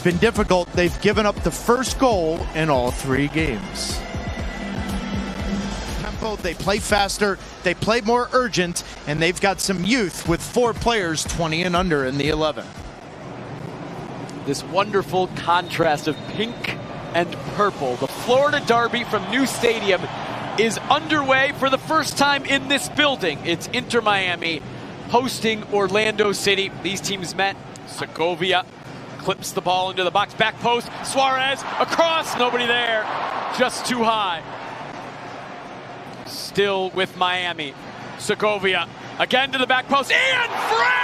It's been difficult. They've given up the first goal in all 3 games. Tempo, they play faster, they play more urgent, and they've got some youth with 4 players 20 and under in the 11. This wonderful contrast of pink and purple. The Florida Derby from New Stadium is underway for the first time in this building. It's Inter Miami hosting Orlando City. These teams met. Segovia clips the ball into the box, back post. Suarez across, nobody there, just too high. Still with Miami. Segovia again to the back post. Ian Frey!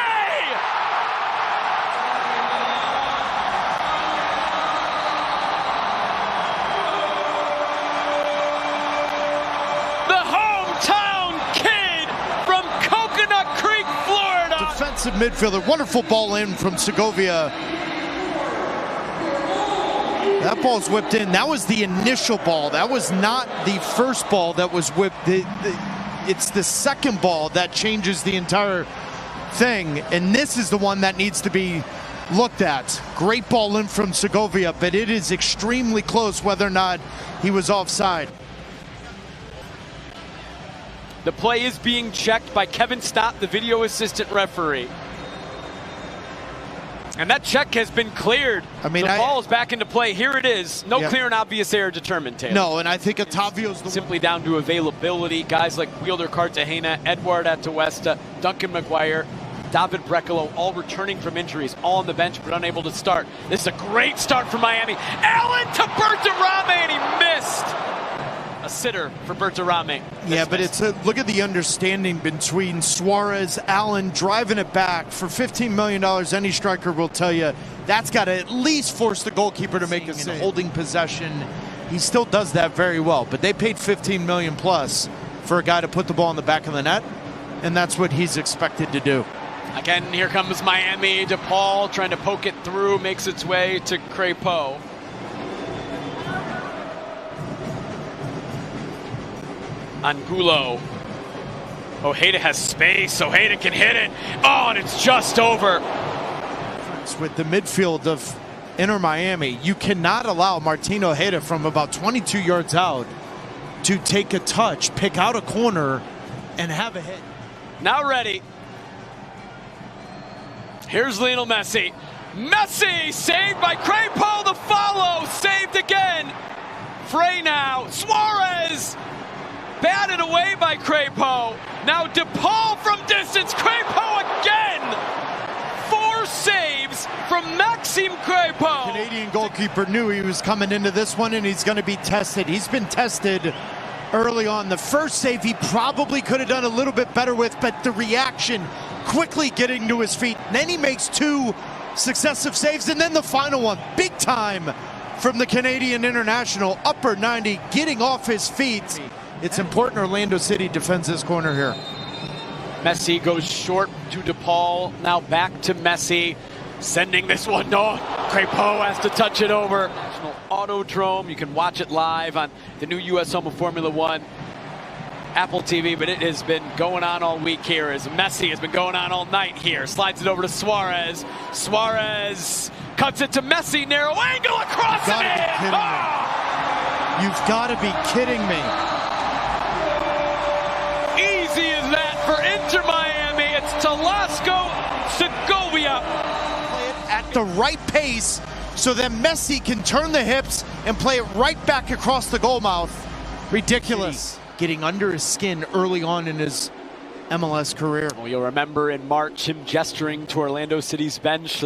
Defensive midfielder, wonderful ball in from Segovia. That ball's whipped in. That was the initial ball. That was not the first ball that was whipped. It's the second ball that changes the entire thing. And this is the one that needs to be looked at. Great ball in from Segovia, but it is extremely close whether or not he was offside. The play is being checked by Kevin Stott, the video assistant referee. And that check has been cleared. I mean, the ball is back into play. Here it is. No clear and obvious error determined, Taylor. No, and I think Otavio's the simply down to availability. Guys like Wielder Cartagena, Edward Atuesta, Duncan McGuire, David Brecalo, all returning from injuries, all on the bench but unable to start. This is a great start for Miami. Allen to Bertarame, and he missed. A sitter for Bertarame. Yeah, but it's look at the understanding between Suarez, Allen driving it back for $15 million. Any striker will tell you that's got to at least force the goalkeeper to make a save. Holding possession, he still does that very well. But they paid $15 million plus for a guy to put the ball in the back of the net, and that's what he's expected to do. Again, here comes Miami. DePaul trying to poke it through, makes its way to Crepeau. Angulo. Ojeda has space. Ojeda can hit it. Oh, and it's just over. With the midfield of Inter Miami, you cannot allow Martin Ojeda from about 22 yards out to take a touch, pick out a corner, and have a hit. Now ready. Here's Lionel Messi. Messi saved by Crepeau. The follow saved again. Frey now. Suarez. Batted away by Crepeau. Now DePaul from distance. Crepeau again. 4 saves from Maxime Crepeau. Canadian goalkeeper knew he was coming into this one, and he's going to be tested. He's been tested early on. The first save he probably could have done a little bit better with, but the reaction, quickly getting to his feet. And then he makes 2 successive saves, and then the final one, big time from the Canadian international, upper 90, getting off his feet. It's important Orlando City defends this corner here. Messi goes short to DePaul. Now back to Messi. Sending this one. No, Crepeau has to touch it over. National Autodrome. You can watch it live on the new US home of Formula One, Apple TV. But it has been going on all week here as Messi has been going on all night here. Slides it over to Suarez. Suarez cuts it to Messi. Narrow angle across it in. Oh! You've got to be kidding me. Easy as that for Inter Miami. It's Talasco Segovia. Play it at the right pace so that Messi can turn the hips and play it right back across the goal mouth. Ridiculous. Getting under his skin early on in his MLS career. Well, you'll remember in March him gesturing to Orlando City's bench,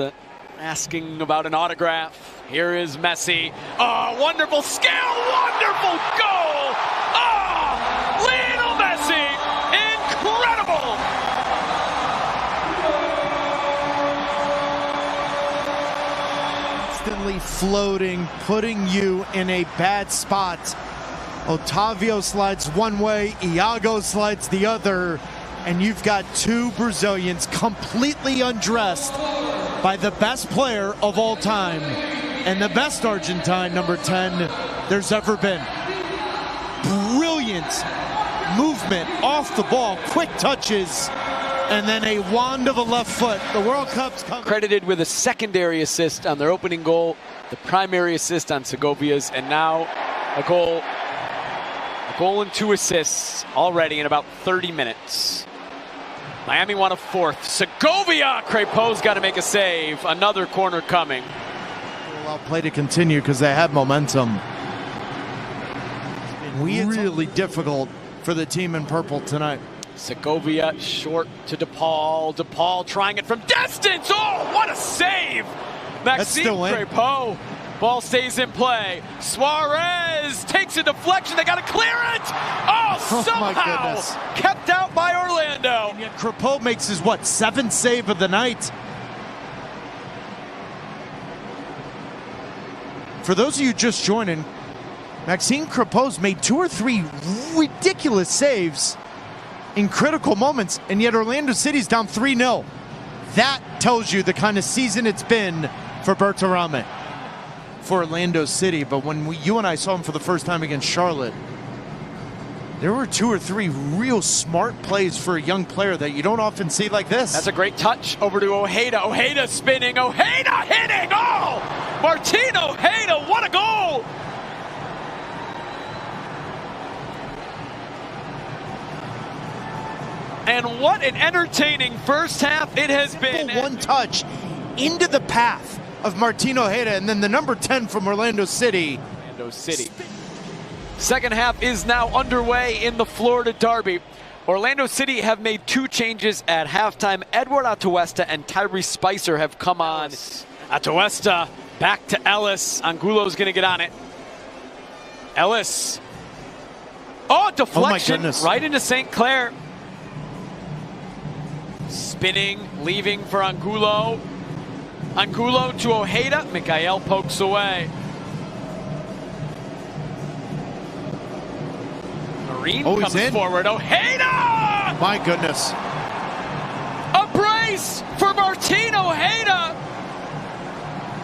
asking about an autograph. Here is Messi. Oh, wonderful skill, wonderful goal. Oh, Lionel Messi, incredible. Instantly floating, putting you in a bad spot. Otavio slides one way, Iago slides the other, and you've got 2 Brazilians completely undressed by the best player of all time and the best Argentine, number 10, there's ever been. Brilliant movement off the ball, quick touches, And then a wand of a left foot. The World Cup's coming. Credited with a secondary assist on their opening goal, the primary assist on Segovia's, and now a goal and 2 assists already in about 30 minutes. Miami want a fourth. Segovia! Crepeau's got to make a save. Another corner coming. Allow play to continue because they have momentum. It's really difficult for the team in purple tonight. Segovia short to DePaul. DePaul trying it from distance. Oh, what a save! Maxime Crepeau. Ball stays in play. Suarez takes a deflection. They got to clear it. Oh, somehow kept out by Orlando. And yet Crepeau makes his, what, 7th save of the night. For those of you just joining, Maxime Crepeau's made 2 or 3 ridiculous saves in critical moments, and yet Orlando City's down 3-0. That tells you the kind of season it's been for Bertarame, for Orlando City. But when you and I saw him for the first time against Charlotte, there were 2 or 3 real smart plays for a young player that you don't often see like this. That's a great touch over to Ojeda. Ojeda spinning. Ojeda hitting. Oh! Martin Ojeda, what a goal! And what an entertaining first half it has been. One touch into the path of Martin Ojeda, and then the number 10 from Orlando City. Second half is now underway in the Florida Derby. Orlando City have made 2 changes at halftime. Edward Atuesta and Tyrese Spicer have come on. Atuesta back to Ellis. Angulo's going to get on it. Ellis. Oh, deflection right into St. Clair. Spinning, leaving for Angulo. Angulo to Ojeda. Mikael pokes away. Marine comes forward. Ojeda! My goodness. A brace for Martin Ojeda.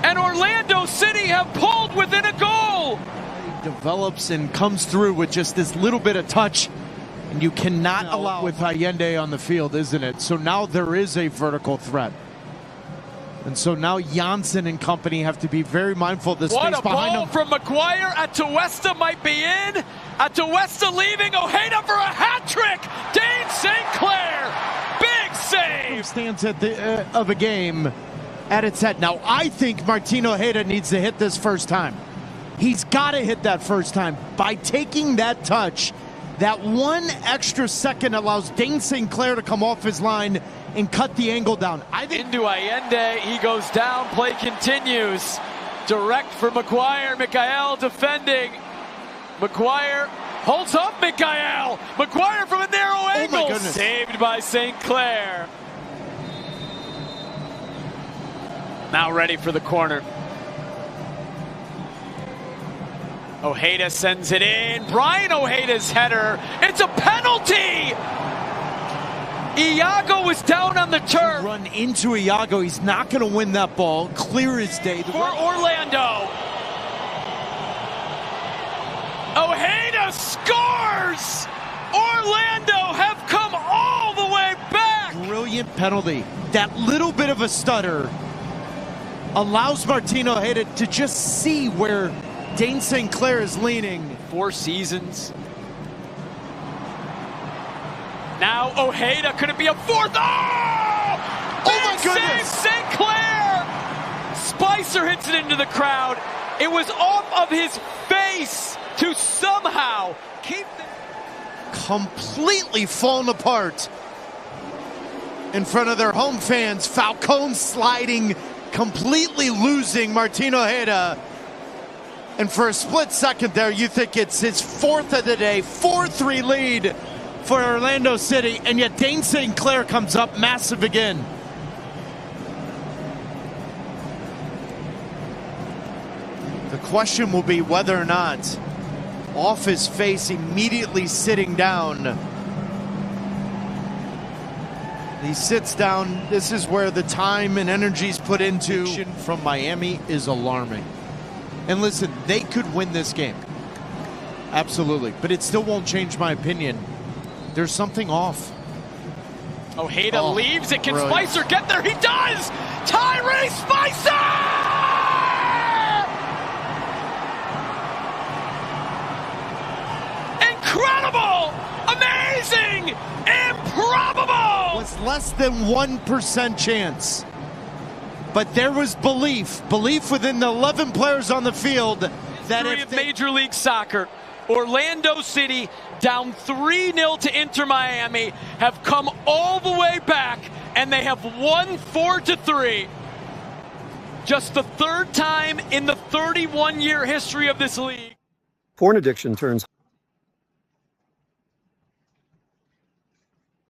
And Orlando City have pulled within a goal. He develops and comes through with just this little bit of touch. And you cannot allow with Allende on the field, isn't it? So now there is a vertical threat. And so now Janssen and company have to be very mindful of the space behind them. What a ball from McGuire. Atuesta might be in. Atuesta leaving. Ojeda for a hat trick. Dane St. Clair. Big save. Stands at the of a game at its head. Now I think Martin Ojeda needs to hit this first time. He's got to hit that first time. By taking that touch, that 1 extra second allows Dane St. Clair to come off his line and cut the angle down. Into Allende, he goes down, play continues. Direct for McGuire, Mikael defending. McGuire holds up Mikael. McGuire from a narrow angle, saved by St. Clair. Now ready for the corner. Ojeda sends it in. Brian Ojeda's header. It's a penalty! Iago was down on the turf. Run into Iago. He's not going to win that ball. Clear as day. For Orlando. Ojeda scores! Orlando have come all the way back! Brilliant penalty. That little bit of a stutter allows Martin Ojeda to just see where Dane St. Clair is leaning. 4 seasons. Now Ojeda, could it be a 4th? Oh! Oh my goodness! Save St. Clair! Spicer hits it into the crowd. It was off of his face to somehow keep them completely fallen apart in front of their home fans. Falcone sliding, completely losing Martin Ojeda. And for a split second there, you think it's his 4th of the day, 4-3 lead for Orlando City, and yet Dane St. Clair comes up massive again. The question will be whether or not, off his face, immediately sitting down. He sits down. This is where the time and energy is put into. From Miami is alarming. And listen, they could win this game. Absolutely. But it still won't change my opinion. There's something off. Ojeda leaves it. Can brilliant. Spicer get there? He does! Tyrese Spicer! Incredible! Amazing! Improbable! Was less than 1% chance. But there was belief within the 11 players on the field that History of Major League Soccer. Orlando City down 3-0 to Inter Miami have come all the way back and they have won 4-3. Just the third time in the 31-year history of this league. Porn addiction turns